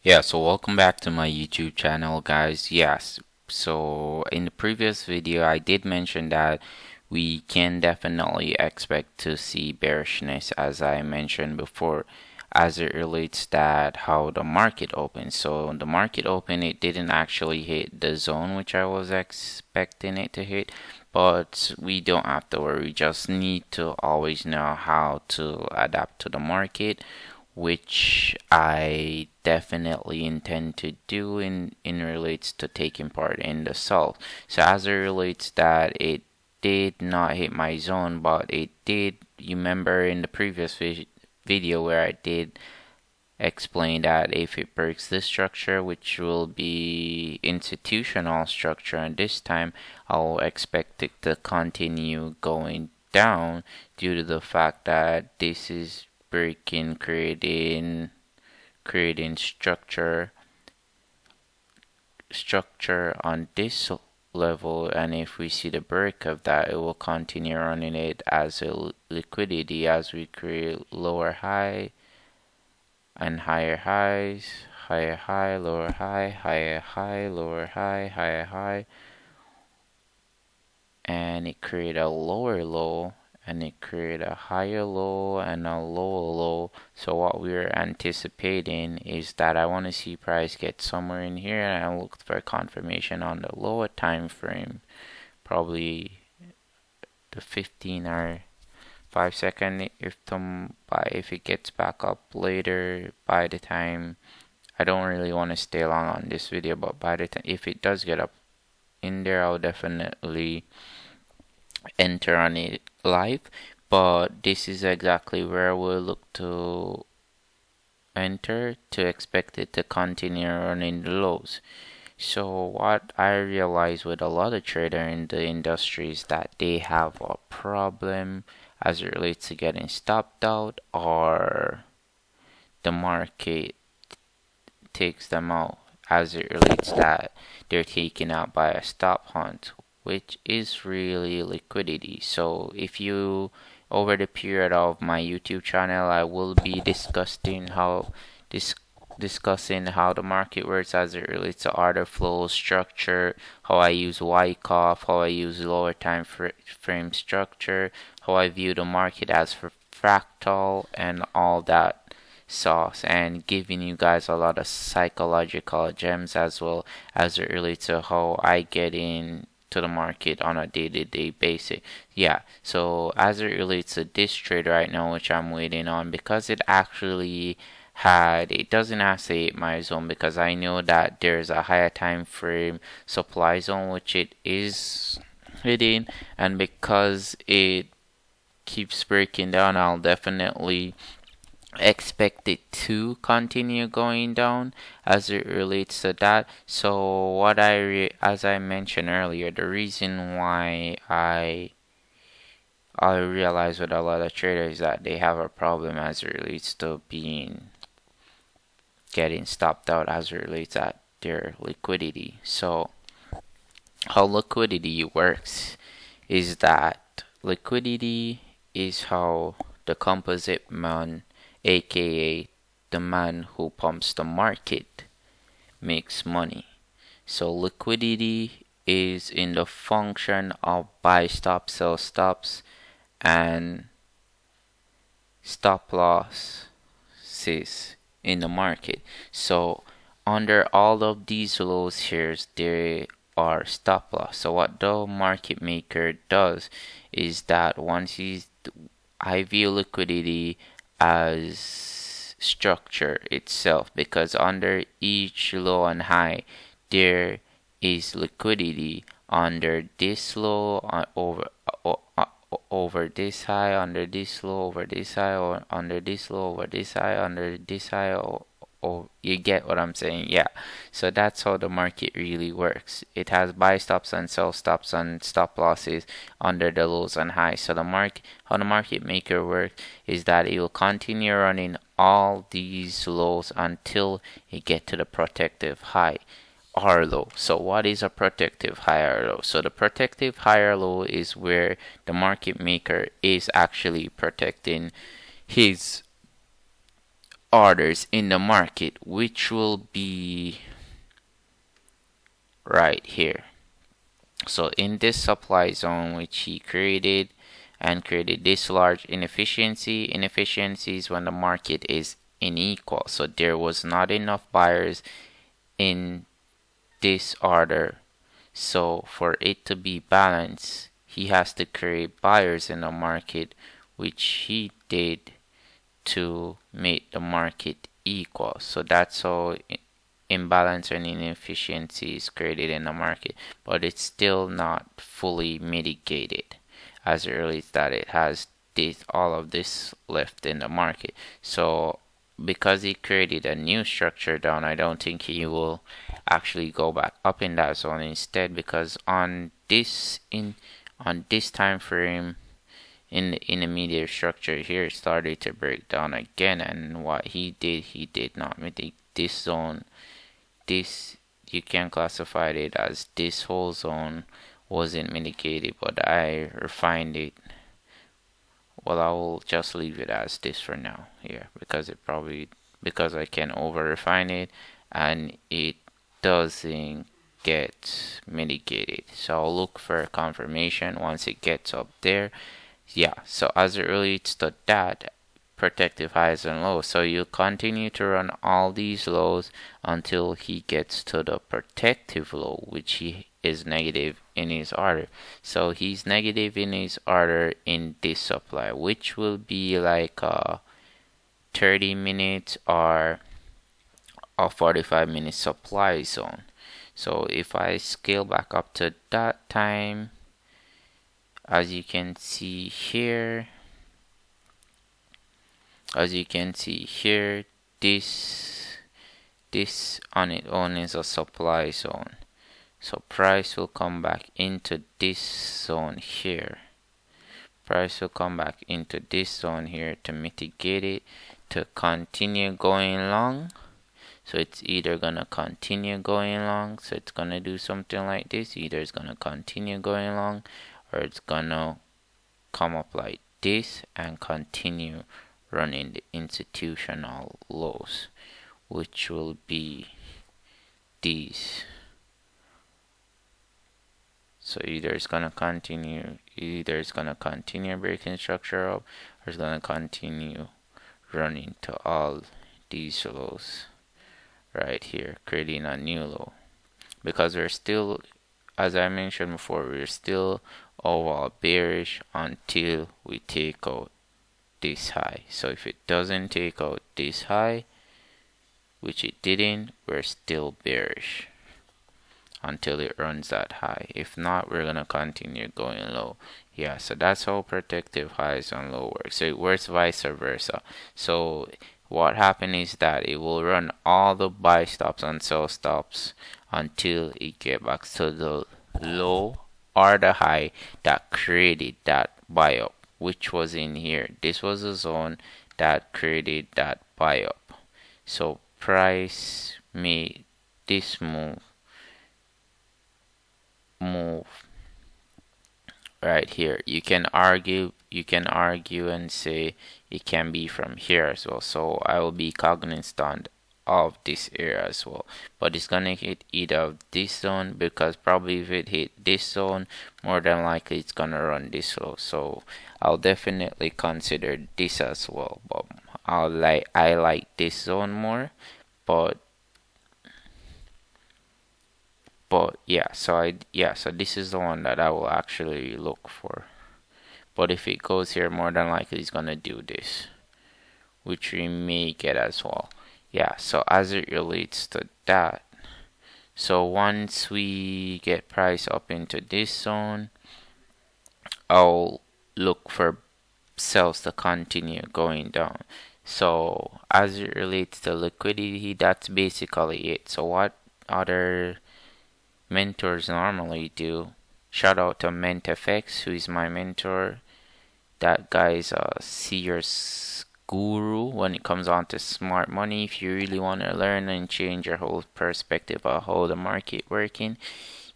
Yeah, so welcome back to my YouTube channel, guys. Yes, so in the previous video, I did mention that we can definitely expect to see bearishness, as I mentioned before, as it relates that how the market opens. So the market open, it didn't actually hit the zone which I was expecting it to hit, but we don't have to worry. We just need to always know how to adapt to the market, which I definitely intend to do in relates to taking part in the salt. So as it relates that it did not hit my zone, but it did. You remember in the previous video where I did explain that if it breaks this structure, which will be institutional structure, and this time I'll expect it to continue going down due to the fact that this is breaking, creating structure on this level, and if we see the break of that, it will continue running it as a liquidity as we create lower high and higher highs, higher high, lower high, higher high, lower high, higher high, and it create a lower low, and it create a higher low and a lower low. So what we're anticipating is that I want to see price get somewhere in here, and I look for confirmation on the lower time frame, probably the 15 or 5 second. If it gets back up later, by the time, I don't really want to stay long on this video, but by the time if it does get up in there, I'll definitely enter on it live. But this is exactly where we'll look to enter to expect it to continue running the lows. So what I realize with a lot of trader in the industry is that they have a problem as it relates to getting stopped out, or the market takes them out as it relates that they're taken out by a stop hunt, which is really liquidity. So if you, over the period of my YouTube channel, I will be this discussing how the market works as it relates to order flow structure, how I use Wyckoff, how I use lower time frame structure, how I view the market as for fractal, and all that sauce, and giving you guys a lot of psychological gems as well as it relates to how I get in to the market on a day-to-day basis. Yeah, so as it relates to this trade right now, which I'm waiting on, because it doesn't actually hit my zone, because I know that there's a higher time frame supply zone which it is hitting, and because it keeps breaking down, I'll definitely expect it to continue going down as it relates to that. So as I mentioned earlier, the reason why I realize with a lot of traders that they have a problem as it relates to getting stopped out as it relates to their liquidity. So how liquidity works is that liquidity is how the composite man, aka the man who pumps the market, makes money. So liquidity is in the function of buy stop, sell stops, and stop losses in the market. So under all of these lows here, there are stop loss. So what the market maker does is that I view liquidity as structure itself, because under each low and high there is liquidity. Under this low, over this high, under this low, over this high, or under this low, over this high, under this high, or you get what I'm saying? Yeah. So that's how the market really works. It has buy stops and sell stops and stop losses under the lows and highs. So how the market maker works is that it will continue running all these lows until it get to the protective high or low. So what is a protective high or low? So the protective high or low is where the market maker is actually protecting his orders in the market, which will be right here. So in this supply zone which he created and created this large inefficiency, is when the market is unequal. So there was not enough buyers in this order. So for it to be balanced, he has to create buyers in the market, which he did to make the market equal. So that's how imbalance and inefficiency is created in the market, but it's still not fully mitigated as early as that it has this all of this left in the market. So because he created a new structure down, I don't think he will actually go back up in that zone instead, because on this time frame in the intermediate structure here, it started to break down again, and what he did not mitigate this zone. This, you can classify it as this whole zone wasn't mitigated, but I refined it. Well, I will just leave it as this for now here, because I can over refine it and it doesn't get mitigated. So I'll look for confirmation once it gets up there. Yeah, so as it relates to that, protective highs and lows, so you continue to run all these lows until he gets to the protective low, which he is negative in his order. So he's negative in his order in this supply, which will be like a 30 minutes or a 45 minute supply zone. So if I scale back up to that time, as you can see here, this on its own is a supply zone. So price will come back into this zone here. To mitigate it, to continue going long. So it's either gonna continue going long, so it's gonna do something like this. Either it's gonna continue going long, or it's gonna come up like this and continue running the institutional lows, which will be these. So either it's gonna continue breaking structure up, or it's gonna continue running to all these lows right here, creating a new low. Because we're still, as I mentioned before, we're still overall bearish until we take out this high. So if it doesn't take out this high, which it didn't, we're still bearish until it runs that high. If not, we're gonna continue going low. Yeah, so that's how protective highs and low works. So it works vice versa. So what happened is that it will run all the buy stops and sell stops until it get back to the low or the high that created that buy up, which was in here. This was a zone that created that buy up. So price made this move right here. You can argue and say it can be from here as well. So I will be cognizant of this area as well. But it's gonna hit either this zone, because probably if it hit this zone, more than likely it's gonna run this low. So I'll definitely consider this as well. But I like this zone more. But yeah, so this is the one that I will actually look for. But if it goes here, more than likely it's gonna do this, which we may get as well. Yeah, so as it relates to that, so once we get price up into this zone, I'll look for sells to continue going down. So as it relates to liquidity, that's basically it. So what other mentors normally do? Shout out to MentFX, who is my mentor. That guy is a serious guru when it comes on to smart money. If you really want to learn and change your whole perspective of how the market working,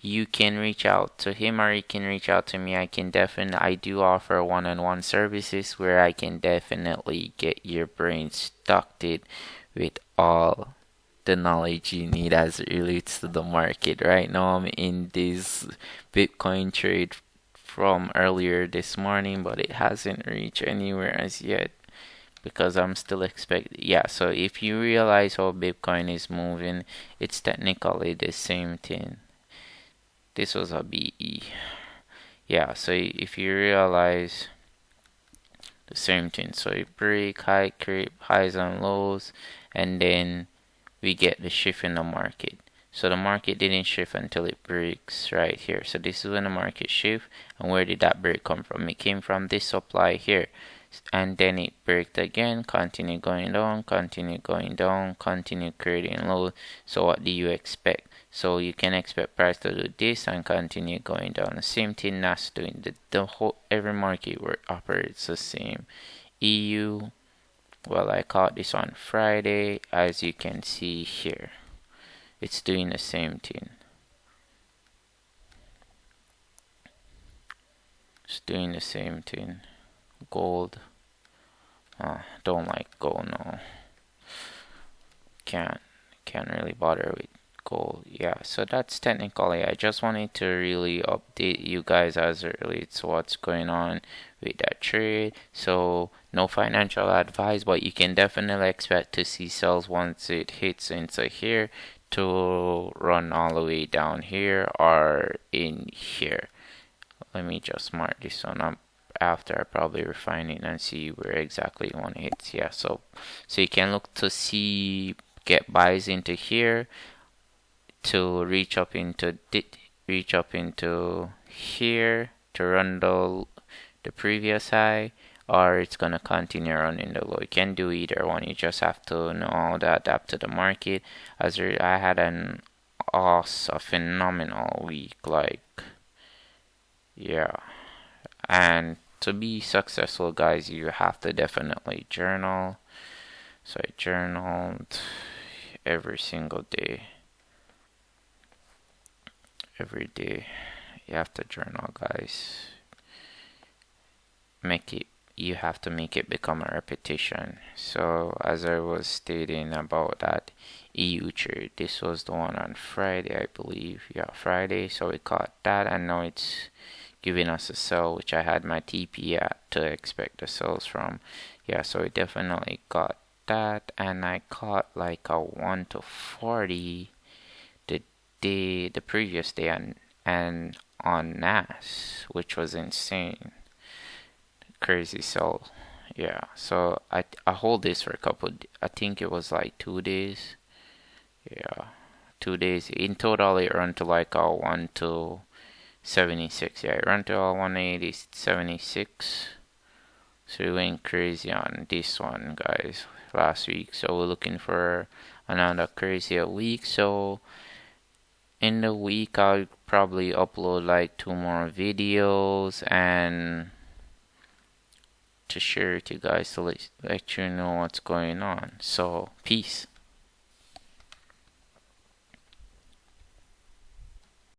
you can reach out to him or he can reach out to me. I do offer one-on-one services where I can definitely get your brain stocked with all the knowledge you need as it relates to the market. Right now, I'm in this Bitcoin trade from earlier this morning, but it hasn't reached anywhere as yet because I'm still expecting. Yeah, so if you realize how Bitcoin is moving, it's technically the same thing. This was a BE. Yeah, so if you realize the same thing, so you break high, create highs and lows, and then we get the shift in the market. So the market didn't shift until it breaks right here. So this is when the market shift. And where did that break come from? It came from this supply here. And then it breaks again, continue going down, continue going down, continue creating low. So what do you expect? So you can expect price to do this and continue going down. The same thing that's doing. The whole every market where operates the same. EU, well, I caught this on Friday, as you can see here. It's doing the same thing. It's doing the same thing. Gold. Don't like gold, no. Can't really bother with gold. Yeah, so that's technically. I just wanted to really update you guys as it relates to what's going on with that trade. So no financial advice, but you can definitely expect to see sales once it hits into here to run all the way down here or in here. Let me just mark this one up after I probably refine it and see where exactly you want to hit. Yeah, so you can look to see get buys into here to reach up into here to run the previous high, or it's gonna continue running the low. You can do either one. You just have to know how to adapt to the market. I had a phenomenal week, like, yeah. And to be successful, guys, you have to definitely journal. So I journaled every single day. Every day you have to journal, guys. You have to make it become a repetition. So as I was stating about that EU trade, this was the one on Friday, I believe. Yeah, Friday. So we caught that, and now it's giving us a sell, which I had my TP at to expect the sells from. Yeah, so we definitely got that, and I caught like a 1 to 40 the previous day and on NAS, which was insane. Crazy sell. Yeah, so I hold this for a couple. I think it was like 2 days. Yeah, 2 days in total. It run to like a 1 to 76. Yeah, it ran to a 180.76. So we went crazy on this one, guys, last week. So we're looking for another crazier week. So in the week, I'll probably upload like 2 more videos and to share with you guys to let you know what's going on. So peace.